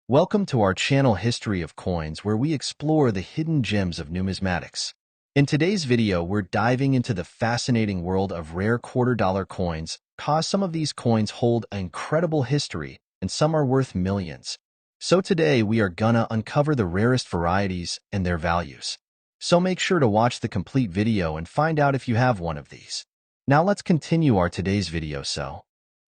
Welcome to our channel History of Coins, where we explore the hidden gems of numismatics. In today's video, we're diving into the fascinating world of rare quarter-dollar coins, cause some of these coins hold an incredible history, and some are worth millions. So today, we are gonna uncover the rarest varieties and their values. So make sure to watch the complete video and find out if you have one of these. Now let's continue our today's video.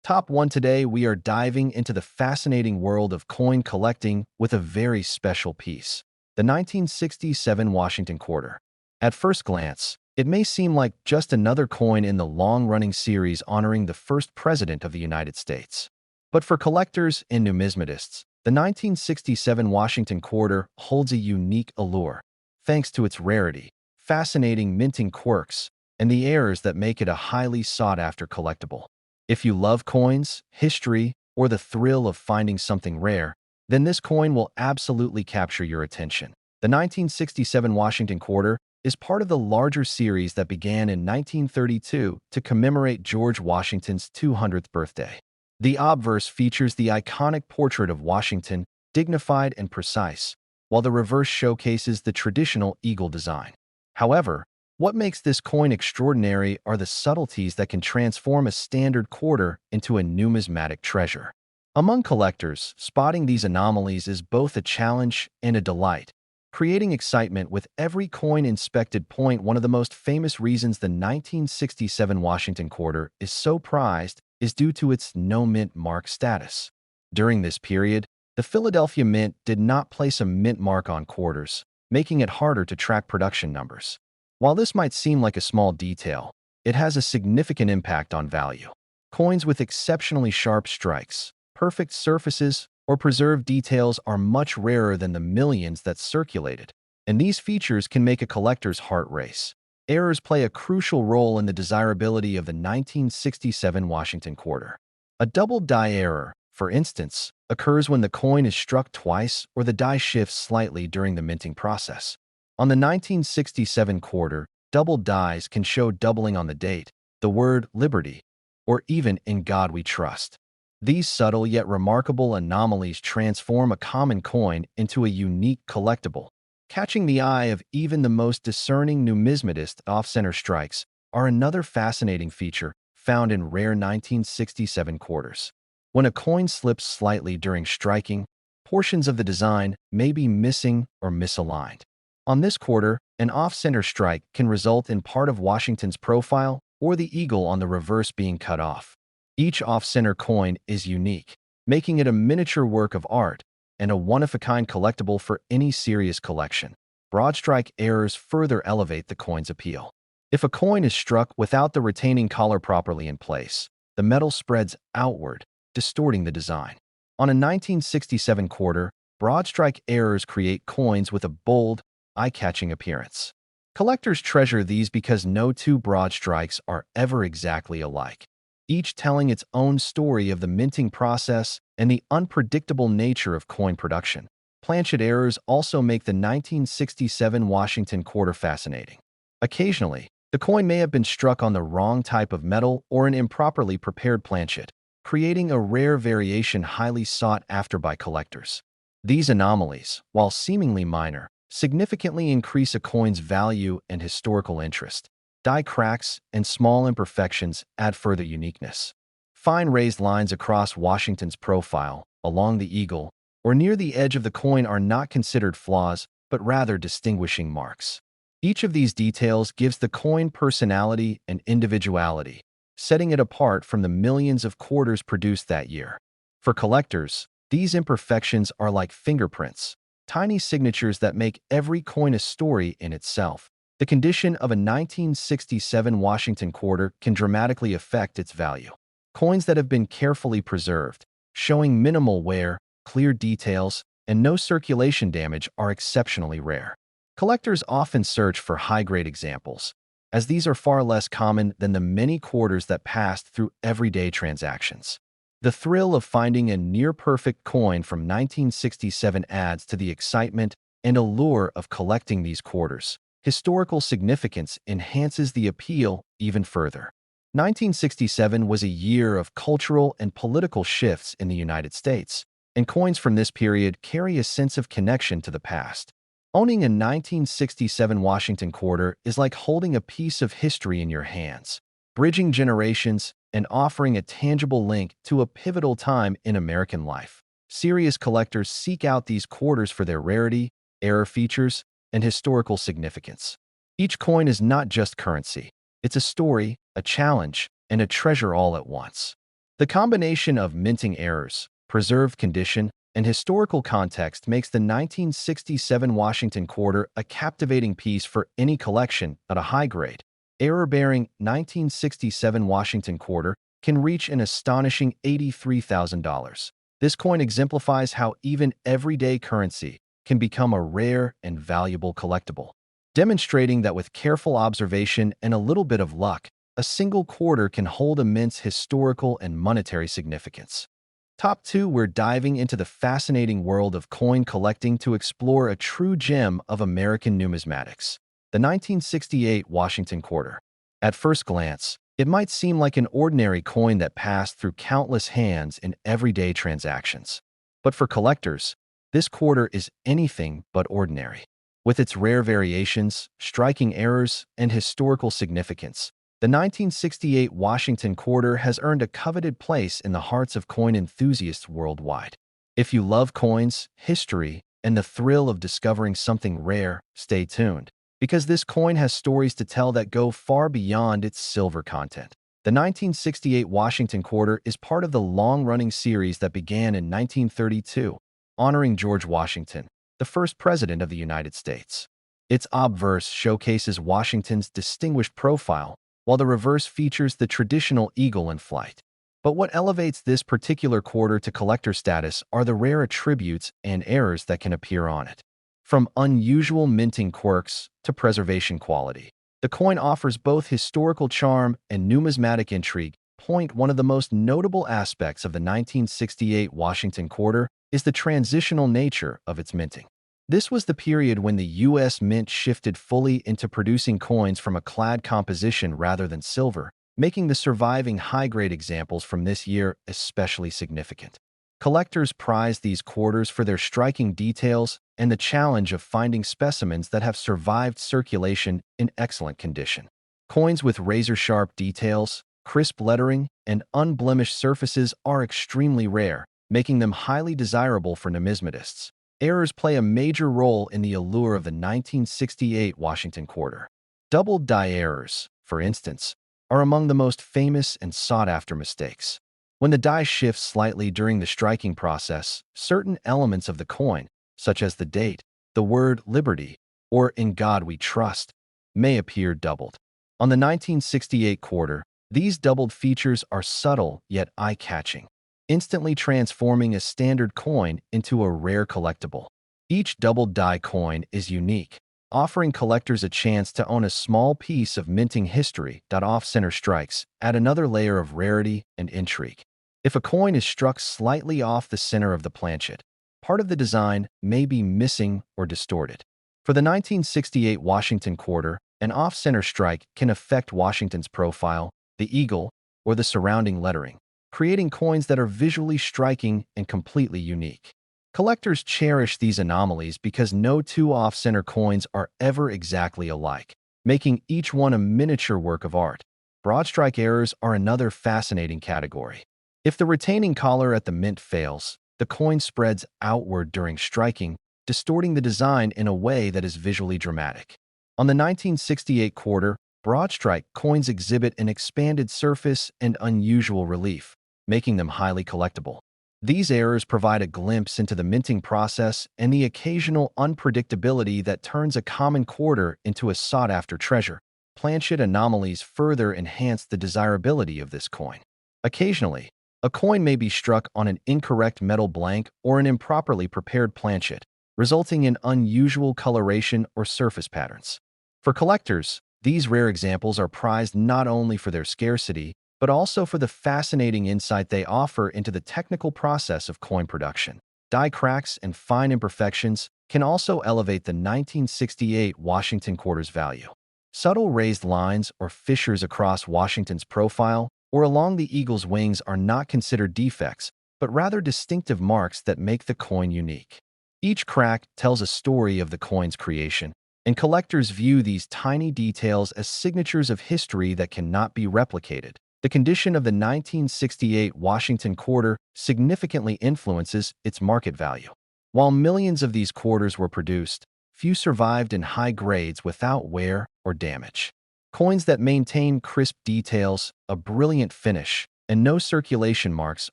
Top 1 today, we are diving into the fascinating world of coin collecting with a very special piece, the 1967 Washington Quarter. At first glance, it may seem like just another coin in the long-running series honoring the first president of the United States. But for collectors and numismatists, the 1967 Washington Quarter holds a unique allure, thanks to its rarity, fascinating minting quirks, and the errors that make it a highly sought-after collectible. If you love coins, history, or the thrill of finding something rare, then this coin will absolutely capture your attention. The 1967 Washington Quarter is part of the larger series that began in 1932 to commemorate George Washington's 200th birthday. The obverse features the iconic portrait of Washington, dignified and precise, while the reverse showcases the traditional eagle design. However, what makes this coin extraordinary are the subtleties that can transform a standard quarter into a numismatic treasure. Among collectors, spotting these anomalies is both a challenge and a delight, creating excitement with every coin inspected. One of the most famous reasons the 1967 Washington Quarter is so prized is due to its no mint mark status. During this period, the Philadelphia Mint did not place a mint mark on quarters, making it harder to track production numbers. While this might seem like a small detail, it has a significant impact on value. Coins with exceptionally sharp strikes, perfect surfaces, or preserved details are much rarer than the millions that circulated, and these features can make a collector's heart race. Errors play a crucial role in the desirability of the 1967 Washington Quarter. A double die error, for instance, occurs when the coin is struck twice or the die shifts slightly during the minting process. On the 1967 quarter, double dies can show doubling on the date, the word liberty, or even in God we trust. These subtle yet remarkable anomalies transform a common coin into a unique collectible. Catching the eye of even the most discerning numismatist, off-center strikes are another fascinating feature found in rare 1967 quarters. When a coin slips slightly during striking, portions of the design may be missing or misaligned. On this quarter, an off-center strike can result in part of Washington's profile or the eagle on the reverse being cut off. Each off-center coin is unique, making it a miniature work of art and a one-of-a-kind collectible for any serious collection. Broad strike errors further elevate the coin's appeal. If a coin is struck without the retaining collar properly in place, the metal spreads outward, distorting the design. On a 1967 quarter, broad strike errors create coins with a bold, eye-catching appearance. Collectors treasure these because no two broad strikes are ever exactly alike, each telling its own story of the minting process and the unpredictable nature of coin production. Planchet errors also make the 1967 Washington Quarter fascinating. Occasionally, the coin may have been struck on the wrong type of metal or an improperly prepared planchet, creating a rare variation highly sought after by collectors. These anomalies, while seemingly minor, significantly increase a coin's value and historical interest. Die cracks and small imperfections add further uniqueness. Fine raised lines across Washington's profile, along the eagle, or near the edge of the coin are not considered flaws, but rather distinguishing marks. Each of these details gives the coin personality and individuality, setting it apart from the millions of quarters produced that year. For collectors, these imperfections are like fingerprints, tiny signatures that make every coin a story in itself. The condition of a 1967 Washington Quarter can dramatically affect its value. Coins that have been carefully preserved, showing minimal wear, clear details, and no circulation damage are exceptionally rare. Collectors often search for high-grade examples, as these are far less common than the many quarters that passed through everyday transactions. The thrill of finding a near-perfect coin from 1967 adds to the excitement and allure of collecting these quarters. Historical significance enhances the appeal even further. 1967 was a year of cultural and political shifts in the United States, and coins from this period carry a sense of connection to the past. Owning a 1967 Washington quarter is like holding a piece of history in your hands, bridging generations and offering a tangible link to a pivotal time in American life. Serious collectors seek out these quarters for their rarity, error features, and historical significance. Each coin is not just currency. It's a story, a challenge, and a treasure all at once. The combination of minting errors, preserved condition, and historical context makes the 1967 Washington quarter a captivating piece for any collection at a high grade. Error-bearing 1967 Washington quarter can reach an astonishing $83,000. This coin exemplifies how even everyday currency can become a rare and valuable collectible, demonstrating that with careful observation and a little bit of luck, a single quarter can hold immense historical and monetary significance. Top 2, we're diving into the fascinating world of coin collecting to explore a true gem of American numismatics, the 1968 Washington quarter. At first glance, it might seem like an ordinary coin that passed through countless hands in everyday transactions. But for collectors, this quarter is anything but ordinary. With its rare variations, striking errors, and historical significance, the 1968 Washington quarter has earned a coveted place in the hearts of coin enthusiasts worldwide. If you love coins, history, and the thrill of discovering something rare, stay tuned, because this coin has stories to tell that go far beyond its silver content. The 1968 Washington quarter is part of the long-running series that began in 1932, honoring George Washington, the first president of the United States. Its obverse showcases Washington's distinguished profile, while the reverse features the traditional eagle in flight. But what elevates this particular quarter to collector status are the rare attributes and errors that can appear on it. From unusual minting quirks to preservation quality, the coin offers both historical charm and numismatic intrigue. One of the most notable aspects of the 1968 Washington quarter is the transitional nature of its minting. This was the period when the U.S. Mint shifted fully into producing coins from a clad composition rather than silver, making the surviving high-grade examples from this year especially significant. Collectors prize these quarters for their striking details and the challenge of finding specimens that have survived circulation in excellent condition. Coins with razor-sharp details, crisp lettering, and unblemished surfaces are extremely rare, making them highly desirable for numismatists. Errors play a major role in the allure of the 1968 Washington quarter. Doubled die errors, for instance, are among the most famous and sought-after mistakes. When the die shifts slightly during the striking process, certain elements of the coin, such as the date, the word liberty, or in God we trust, may appear doubled. On the 1968 quarter, these doubled features are subtle yet eye-catching, instantly transforming a standard coin into a rare collectible. Each doubled die coin is unique, offering collectors a chance to own a small piece of minting history. Off-center strikes add another layer of rarity and intrigue. If a coin is struck slightly off the center of the planchet, part of the design may be missing or distorted. For the 1968 Washington quarter, an off-center strike can affect Washington's profile, the eagle, or the surrounding lettering, creating coins that are visually striking and completely unique. Collectors cherish these anomalies because no two off-center coins are ever exactly alike, making each one a miniature work of art. Broad strike errors are another fascinating category. If the retaining collar at the mint fails, the coin spreads outward during striking, distorting the design in a way that is visually dramatic. On the 1968 quarter, broad strike coins exhibit an expanded surface and unusual relief, making them highly collectible. These errors provide a glimpse into the minting process and the occasional unpredictability that turns a common quarter into a sought-after treasure. Planchet anomalies further enhance the desirability of this coin. Occasionally, a coin may be struck on an incorrect metal blank or an improperly prepared planchet, resulting in unusual coloration or surface patterns. For collectors, these rare examples are prized not only for their scarcity, but also for the fascinating insight they offer into the technical process of coin production. Die cracks and fine imperfections can also elevate the 1968 Washington quarter's value. Subtle raised lines or fissures across Washington's profile or along the eagle's wings are not considered defects, but rather distinctive marks that make the coin unique. Each crack tells a story of the coin's creation, and collectors view these tiny details as signatures of history that cannot be replicated. The condition of the 1968 Washington quarter significantly influences its market value. While millions of these quarters were produced, few survived in high grades without wear or damage. Coins that maintain crisp details, a brilliant finish, and no circulation marks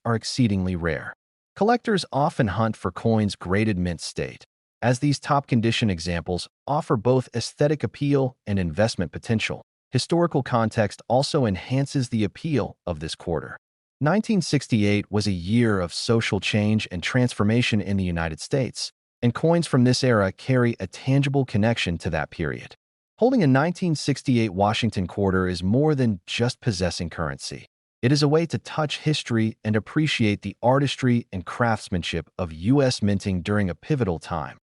are exceedingly rare. Collectors often hunt for coins graded mint state, as these top-condition examples offer both aesthetic appeal and investment potential. Historical context also enhances the appeal of this quarter. 1968 was a year of social change and transformation in the United States, and coins from this era carry a tangible connection to that period. Holding a 1968 Washington quarter is more than just possessing currency. It is a way to touch history and appreciate the artistry and craftsmanship of U.S. minting during a pivotal time.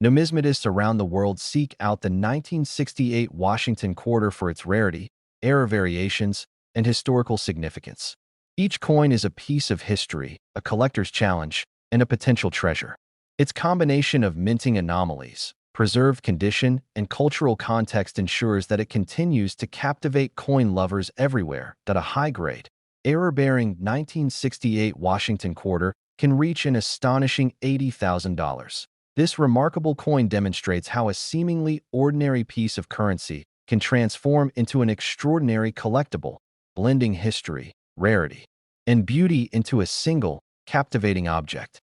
Numismatists around the world seek out the 1968 Washington quarter for its rarity, error variations, and historical significance. Each coin is a piece of history, a collector's challenge, and a potential treasure. Its combination of minting anomalies, preserved condition, and cultural context ensures that it continues to captivate coin lovers everywhere. That a high-grade, error-bearing 1968 Washington quarter can reach an astonishing $80,000. This remarkable coin demonstrates how a seemingly ordinary piece of currency can transform into an extraordinary collectible, blending history, rarity, and beauty into a single, captivating object.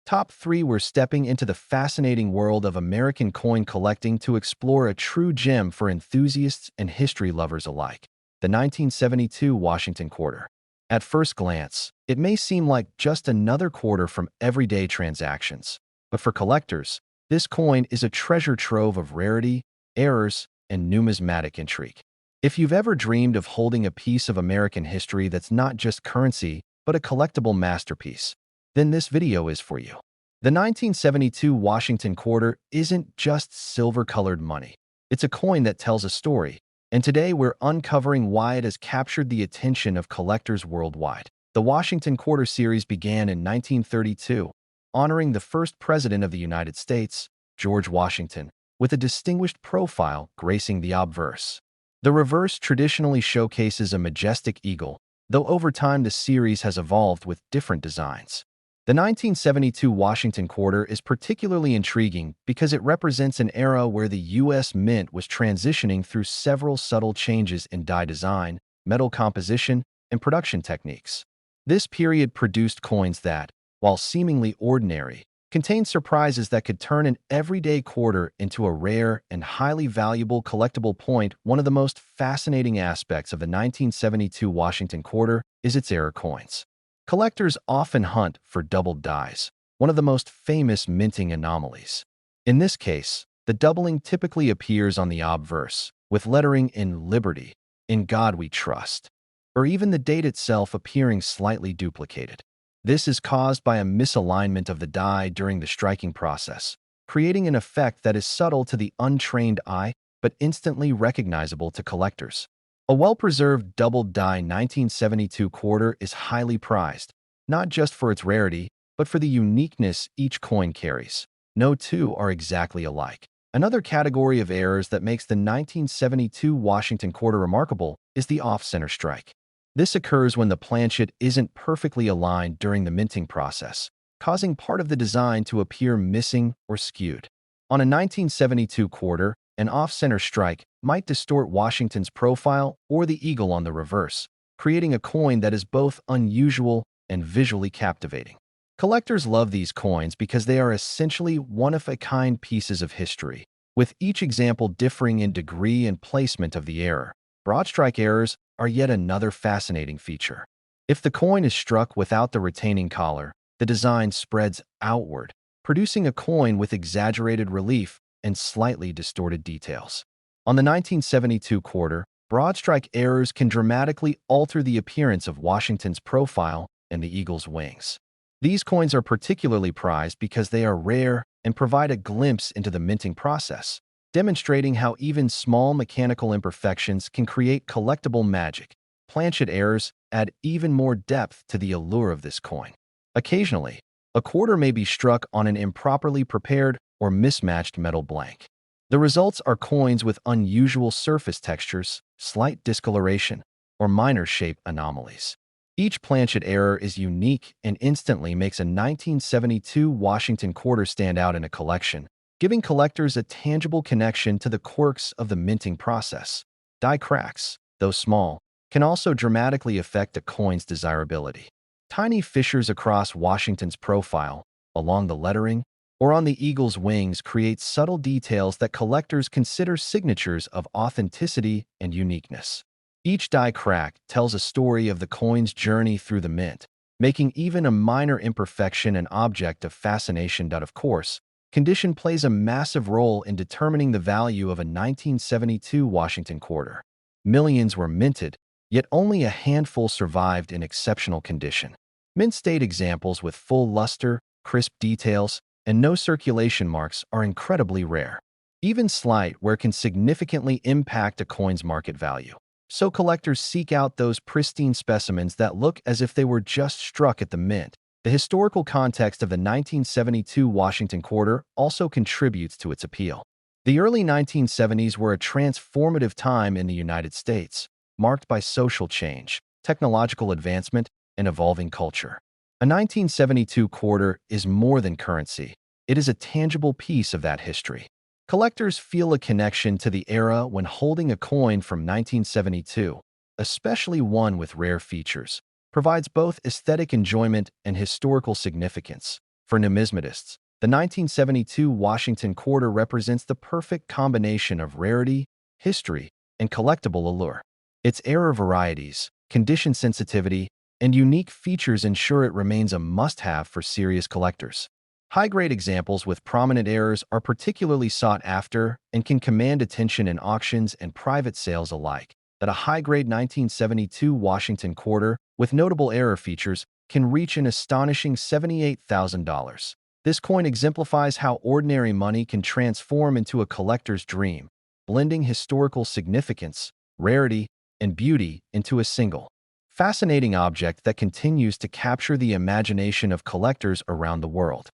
Top 3. We're stepping into the fascinating world of American coin collecting to explore a true gem for enthusiasts and history lovers alike. The 1972 Washington quarter. At first glance, it may seem like just another quarter from everyday transactions. But for collectors, this coin is a treasure trove of rarity, errors, and numismatic intrigue. If you've ever dreamed of holding a piece of American history that's not just currency, but a collectible masterpiece, then this video is for you. The 1972 Washington quarter isn't just silver-colored money. It's a coin that tells a story, and today we're uncovering why it has captured the attention of collectors worldwide. The Washington quarter series began in 1932, honoring the first president of the United States, George Washington, with a distinguished profile gracing the obverse. The reverse traditionally showcases a majestic eagle, though over time the series has evolved with different designs. The 1972 Washington quarter is particularly intriguing because it represents an era where the U.S. Mint was transitioning through several subtle changes in die design, metal composition, and production techniques. This period produced coins that, while seemingly ordinary, contain surprises that could turn an everyday quarter into a rare and highly valuable collectible point. One of the most fascinating aspects of the 1972 Washington quarter is its error coins. Collectors often hunt for doubled dies, one of the most famous minting anomalies. In this case, the doubling typically appears on the obverse, with lettering in Liberty, In God We Trust, or even the date itself appearing slightly duplicated. This is caused by a misalignment of the die during the striking process, creating an effect that is subtle to the untrained eye but instantly recognizable to collectors. A well-preserved doubled die 1972 quarter is highly prized, not just for its rarity, but for the uniqueness each coin carries. No two are exactly alike. Another category of errors that makes the 1972 Washington quarter remarkable is the off-center strike. This occurs when the planchet isn't perfectly aligned during the minting process, causing part of the design to appear missing or skewed. On a 1972 quarter, an off-center strike might distort Washington's profile or the eagle on the reverse, creating a coin that is both unusual and visually captivating. Collectors love these coins because they are essentially one-of-a-kind pieces of history, with each example differing in degree and placement of the error. Broad strike errors are yet another fascinating feature. If the coin is struck without the retaining collar, the design spreads outward, producing a coin with exaggerated relief and slightly distorted details. On the 1972 quarter, broad strike errors can dramatically alter the appearance of Washington's profile and the eagle's wings. These coins are particularly prized because they are rare and provide a glimpse into the minting process, demonstrating how even small mechanical imperfections can create collectible magic. Planchet errors add even more depth to the allure of this coin. Occasionally, a quarter may be struck on an improperly prepared or mismatched metal blank. The results are coins with unusual surface textures, slight discoloration, or minor shape anomalies. Each planchet error is unique and instantly makes a 1972 Washington quarter stand out in a collection, giving collectors a tangible connection to the quirks of the minting process. Die cracks, though small, can also dramatically affect a coin's desirability. Tiny fissures across Washington's profile, along the lettering, or on the eagle's wings create subtle details that collectors consider signatures of authenticity and uniqueness. Each die crack tells a story of the coin's journey through the mint, making even a minor imperfection an object of fascination. Of course, condition plays a massive role in determining the value of a 1972 Washington quarter. Millions were minted, yet only a handful survived in exceptional condition. Mint-state examples with full luster, crisp details, and no circulation marks are incredibly rare. Even slight wear can significantly impact a coin's market value. So collectors seek out those pristine specimens that look as if they were just struck at the mint. The historical context of the 1972 Washington quarter also contributes to its appeal. The early 1970s were a transformative time in the United States, marked by social change, technological advancement, and evolving culture. A 1972 quarter is more than currency. It is a tangible piece of that history. Collectors feel a connection to the era when holding a coin from 1972, especially one with rare features, provides both aesthetic enjoyment and historical significance. For numismatists, the 1972 Washington quarter represents the perfect combination of rarity, history, and collectible allure. Its era varieties, condition sensitivity, and unique features ensure it remains a must-have for serious collectors. High-grade examples with prominent errors are particularly sought after and can command attention in auctions and private sales alike. That a high-grade 1972 Washington quarter with notable error features can reach an astonishing $78,000. This coin exemplifies how ordinary money can transform into a collector's dream, blending historical significance, rarity, and beauty into a single, fascinating object that continues to capture the imagination of collectors around the world.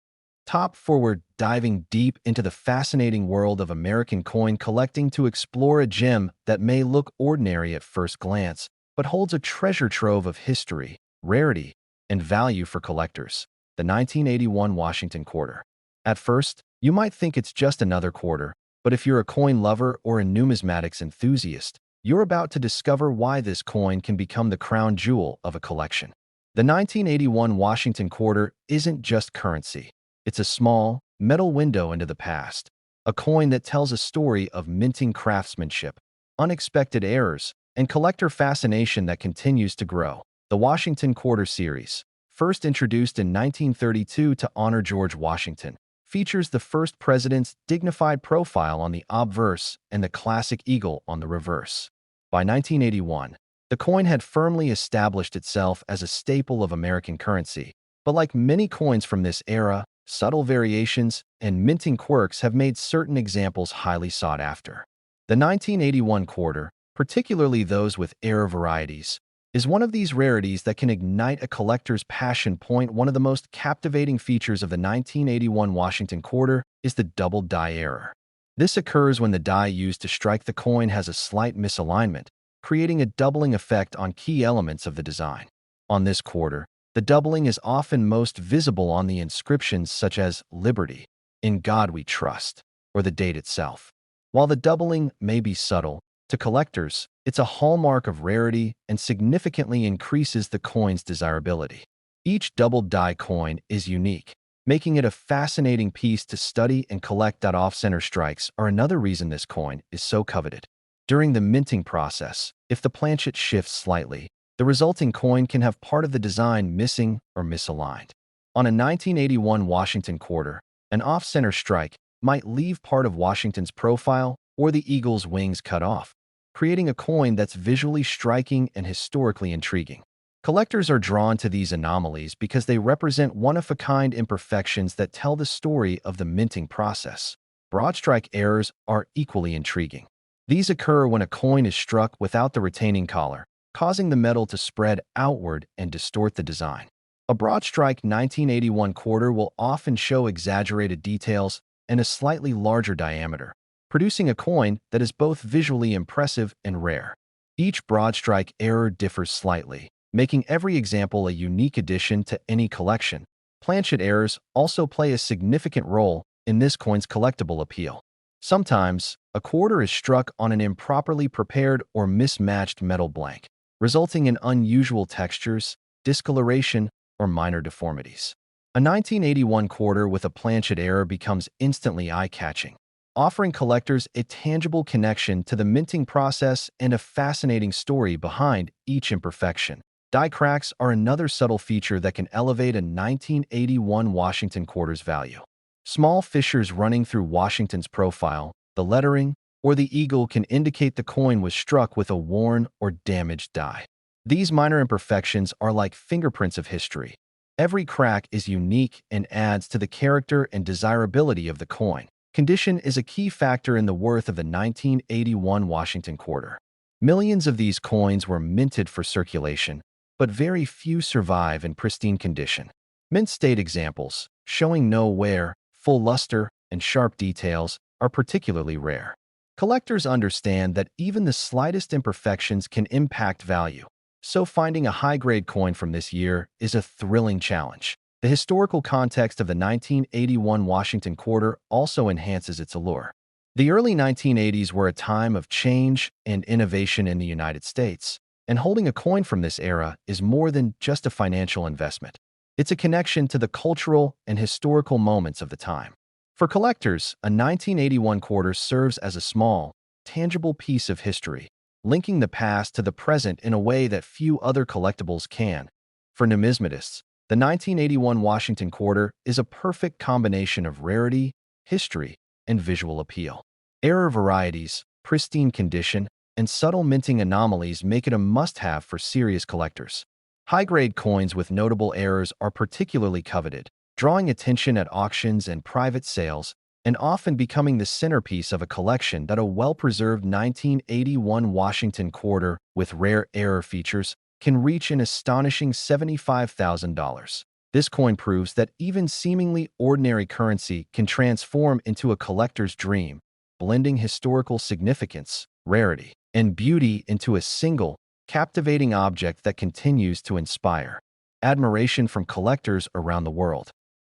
Top forward, diving deep into the fascinating world of American coin collecting to explore a gem that may look ordinary at first glance, but holds a treasure trove of history, rarity, and value for collectors. The 1981 Washington quarter. At first, you might think it's just another quarter, but if you're a coin lover or a numismatics enthusiast, you're about to discover why this coin can become the crown jewel of a collection. The 1981 Washington quarter isn't just currency. It's a small, metal window into the past, a coin that tells a story of minting craftsmanship, unexpected errors, and collector fascination that continues to grow. The Washington Quarter Series, first introduced in 1932 to honor George Washington, features the first president's dignified profile on the obverse and the classic eagle on the reverse. By 1981, the coin had firmly established itself as a staple of American currency, but like many coins from this era, subtle variations and minting quirks have made certain examples highly sought after. The 1981 quarter, particularly those with era varieties, is one of these rarities that can ignite a collector's passion. One of the most captivating features of the 1981 Washington quarter is the double die error. This occurs when the die used to strike the coin has a slight misalignment, creating a doubling effect on key elements of the design. On this quarter, the doubling is often most visible on the inscriptions such as Liberty, In God We Trust, or the date itself. While the doubling may be subtle, to collectors, it's a hallmark of rarity and significantly increases the coin's desirability. Each double die coin is unique, making it a fascinating piece to study and collect. Off-center strikes are another reason this coin is so coveted. During the minting process, if the planchet shifts slightly, the resulting coin can have part of the design missing or misaligned. On a 1981 Washington quarter, an off-center strike might leave part of Washington's profile or the eagle's wings cut off, creating a coin that's visually striking and historically intriguing. Collectors are drawn to these anomalies because they represent one-of-a-kind imperfections that tell the story of the minting process. Broad strike errors are equally intriguing. These occur when a coin is struck without the retaining collar, causing the metal to spread outward and distort the design. A broad strike 1981 quarter will often show exaggerated details and a slightly larger diameter, producing a coin that is both visually impressive and rare. Each broad strike error differs slightly, making every example a unique addition to any collection. Planchet errors also play a significant role in this coin's collectible appeal. Sometimes, a quarter is struck on an improperly prepared or mismatched metal blank, resulting in unusual textures, discoloration, or minor deformities. A 1981 quarter with a planchet error becomes instantly eye-catching, offering collectors a tangible connection to the minting process and a fascinating story behind each imperfection. Die cracks are another subtle feature that can elevate a 1981 Washington quarter's value. Small fissures running through Washington's profile, the lettering, or the eagle can indicate the coin was struck with a worn or damaged die. These minor imperfections are like fingerprints of history. Every crack is unique and adds to the character and desirability of the coin. Condition is a key factor in the worth of the 1981 Washington quarter. Millions of these coins were minted for circulation, but very few survive in pristine condition. Mint state examples, showing no wear, full luster, and sharp details, are particularly rare. Collectors understand that even the slightest imperfections can impact value, so finding a high-grade coin from this year is a thrilling challenge. The historical context of the 1981 Washington quarter also enhances its allure. The early 1980s were a time of change and innovation in the United States, and holding a coin from this era is more than just a financial investment. It's a connection to the cultural and historical moments of the time. For collectors, a 1981 quarter serves as a small, tangible piece of history, linking the past to the present in a way that few other collectibles can. For numismatists, the 1981 Washington quarter is a perfect combination of rarity, history, and visual appeal. Error varieties, pristine condition, and subtle minting anomalies make it a must-have for serious collectors. High-grade coins with notable errors are particularly coveted, drawing attention at auctions and private sales, and often becoming the centerpiece of a collection. That a well-preserved 1981 Washington quarter with rare error features can reach an astonishing $75,000. This coin proves that even seemingly ordinary currency can transform into a collector's dream, blending historical significance, rarity, and beauty into a single, captivating object that continues to inspire admiration from collectors around the world.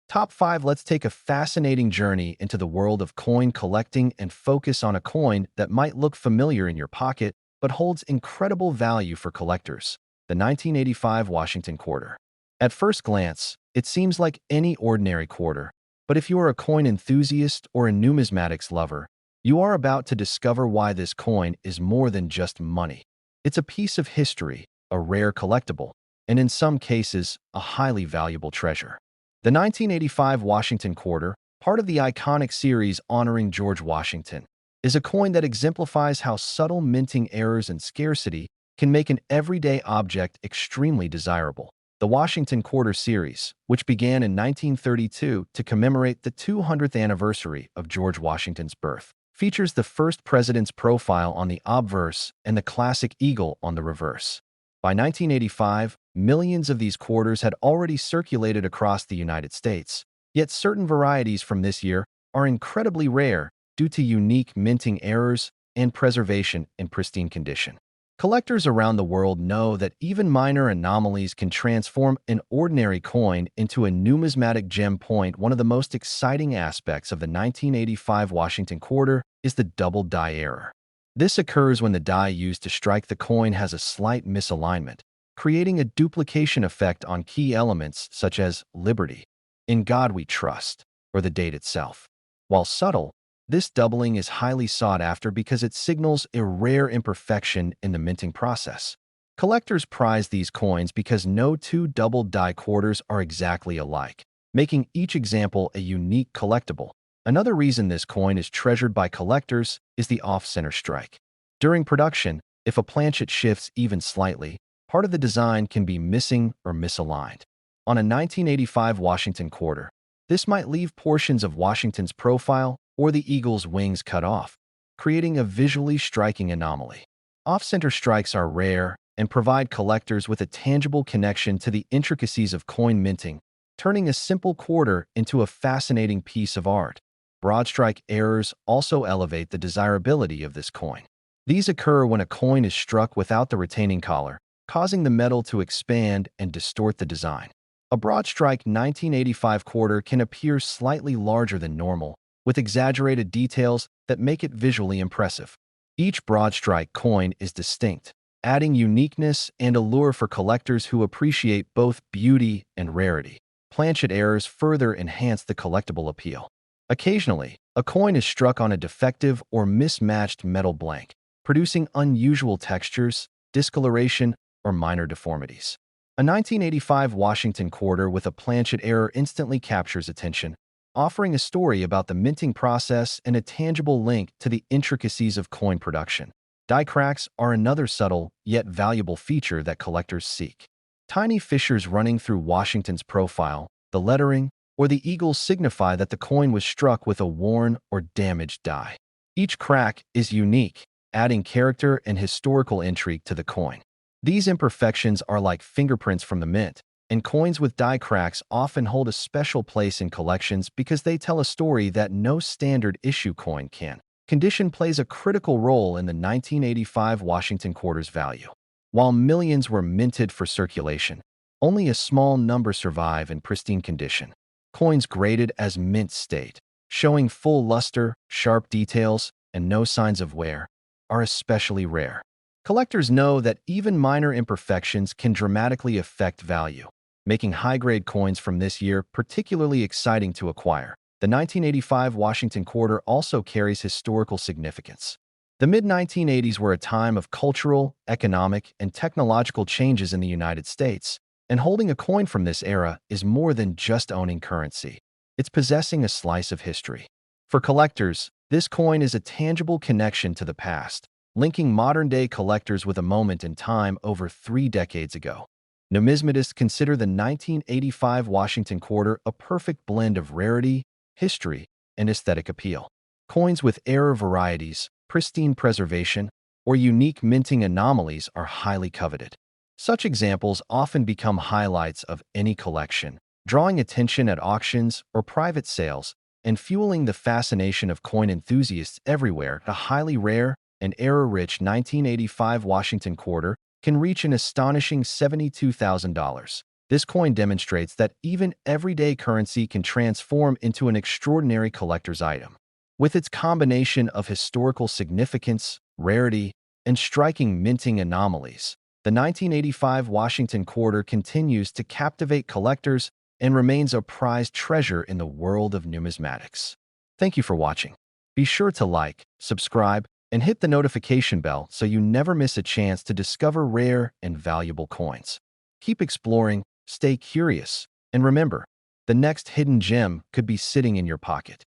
Top 5. Let's take a fascinating journey into the world of coin collecting and focus on a coin that might look familiar in your pocket but holds incredible value for collectors: the 1985 Washington quarter. At first glance, it seems like any ordinary quarter, but if you are a coin enthusiast or a numismatics lover, you are about to discover why this coin is more than just money. It's a piece of history, a rare collectible, and in some cases, a highly valuable treasure. The 1985 Washington quarter, part of the iconic series honoring George Washington, is a coin that exemplifies how subtle minting errors and scarcity can make an everyday object extremely desirable. The Washington Quarter series, which began in 1932 to commemorate the 200th anniversary of George Washington's birth, features the first president's profile on the obverse and the classic eagle on the reverse. By 1985, millions of these quarters had already circulated across the United States, yet certain varieties from this year are incredibly rare due to unique minting errors and preservation in pristine condition. Collectors around the world know that even minor anomalies can transform an ordinary coin into a numismatic gem. One of the most exciting aspects of the 1985 Washington quarter is the double die error. This occurs when the die used to strike the coin has a slight misalignment, creating a duplication effect on key elements such as Liberty, In God We Trust, or the date itself. While subtle, this doubling is highly sought after because it signals a rare imperfection in the minting process. Collectors prize these coins because no two double die quarters are exactly alike, making each example a unique collectible. Another reason this coin is treasured by collectors is the off-center strike. During production, if a planchet shifts even slightly, part of the design can be missing or misaligned. On a 1985 Washington quarter, this might leave portions of Washington's profile or the eagle's wings cut off, creating a visually striking anomaly. Off-center strikes are rare and provide collectors with a tangible connection to the intricacies of coin minting, turning a simple quarter into a fascinating piece of art. Broad strike errors also elevate the desirability of this coin. These occur when a coin is struck without the retaining collar, causing the metal to expand and distort the design. A broad strike 1985 quarter can appear slightly larger than normal, with exaggerated details that make it visually impressive. Each broad strike coin is distinct, adding uniqueness and allure for collectors who appreciate both beauty and rarity. Planchet errors further enhance the collectible appeal. Occasionally, a coin is struck on a defective or mismatched metal blank, producing unusual textures, discoloration, or minor deformities. A 1985 Washington quarter with a planchet error instantly captures attention, offering a story about the minting process and a tangible link to the intricacies of coin production. Die cracks are another subtle yet valuable feature that collectors seek. Tiny fissures running through Washington's profile, the lettering, or the eagles signify that the coin was struck with a worn or damaged die. Each crack is unique, adding character and historical intrigue to the coin. These imperfections are like fingerprints from the mint, and coins with die cracks often hold a special place in collections because they tell a story that no standard issue coin can. Condition plays a critical role in the 1985 Washington quarter's value. While millions were minted for circulation, only a small number survive in pristine condition. Coins graded as mint state, showing full luster, sharp details, and no signs of wear, are especially rare. Collectors know that even minor imperfections can dramatically affect value, making high-grade coins from this year particularly exciting to acquire. The 1985 Washington quarter also carries historical significance. The mid-1980s were a time of cultural, economic, and technological changes in the United States, and holding a coin from this era is more than just owning currency. It's possessing a slice of history. For collectors, this coin is a tangible connection to the past, linking modern-day collectors with a moment in time over 3 decades ago. Numismatists consider the 1985 Washington quarter a perfect blend of rarity, history, and aesthetic appeal. Coins with error varieties, pristine preservation, or unique minting anomalies are highly coveted. Such examples often become highlights of any collection, drawing attention at auctions or private sales and fueling the fascination of coin enthusiasts everywhere. The highly rare and error-rich 1985 Washington quarter can reach an astonishing $72,000. This coin demonstrates that even everyday currency can transform into an extraordinary collector's item. With its combination of historical significance, rarity, and striking minting anomalies, the 1985 Washington quarter continues to captivate collectors and remains a prized treasure in the world of numismatics. Thank you for watching. Be sure to like, subscribe, and hit the notification bell so you never miss a chance to discover rare and valuable coins. Keep exploring, stay curious, and remember, the next hidden gem could be sitting in your pocket.